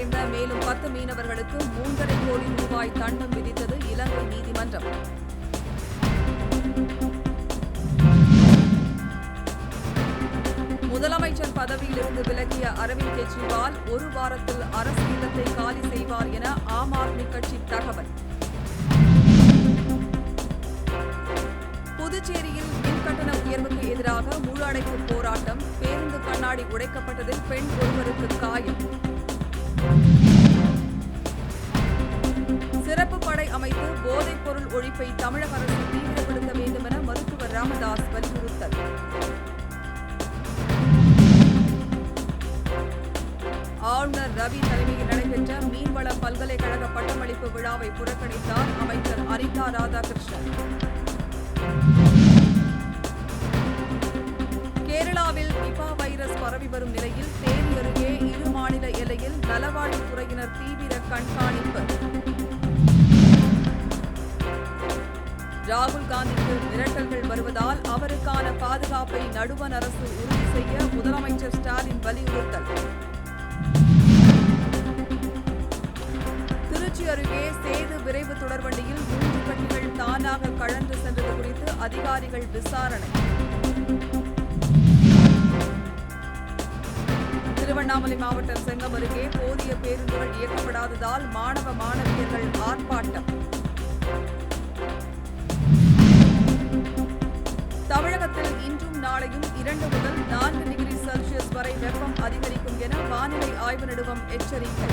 சேர்ந்த மேலும் 10 மீனவர்களுக்கு 3,5 கோடி ரூபாய் தண்டம் விதித்தது இலங்கை நீதிமன்றம். முதலமைச்சர் பதவியிலிருந்து விலகிய அரவிந்த் கெஜ்ரிவால் ஒரு வாரத்தில் அரசு இல்லத்தை காலி செய்வார் என ஆம் ஆத்மி கட்சி தகவல். புதுச்சேரியில் மின்கட்டண உயர்வுக்கு எதிராக முழு அடைப்பு போராட்டம். பேருந்து கண்ணாடி உடைக்கப்பட்டதில் பெண் ஒருவருக்கு காயம். சிறப்பு படை அமைத்து போதைப் பொருள் ஒழிப்பை தமிழக அரசு தீவிரப்படுத்த வேண்டும் என மருத்துவர் ராமதாஸ் வலியுறுத்தல். ஆளுநர் ரவி தலைமையில் நடைபெற்ற மீன்வள பல்கலைக்கழக பட்டமளிப்பு விழாவை புறக்கணித்தார் அமைச்சர் அனிதா ராதாகிருஷ்ணன். கேரளாவில் நிபா வைரஸ் பரவி வரும் நிலையில் தேனி அருகே இரு மாநில எல்லையில் நலவாழ்வுத்துறையினர் தீவிர கண்காணிப்பு. ராகுல் காந்திக்கு மிரட்டல்கள் வருவதால் அவருக்கான பாதுகாப்பை நடுவண் அரசு உறுதி செய்ய முதலமைச்சர் ஸ்டாலின் வலியுறுத்தல். திருச்சி அருகே சேது விரைவு தொடர்வண்டியில் 3 பெட்டிகள் தானாக கழன்று சென்றது குறித்து அதிகாரிகள் விசாரணை. திருவண்ணாமலை மாவட்டம் செங்கம் அருகே போதிய பேருந்துகள் இயக்கப்படாததால் மாணவ மாணவியர்கள் ஆர்ப்பாட்டம். தமிழகத்தில் இன்றும் நாளையும் 2 முதல் 4 டிகிரி செல்சியஸ் வரை வெப்பம் அதிகரிக்கும் என வானிலை ஆய்வு நிறுவனம் எச்சரிக்கை.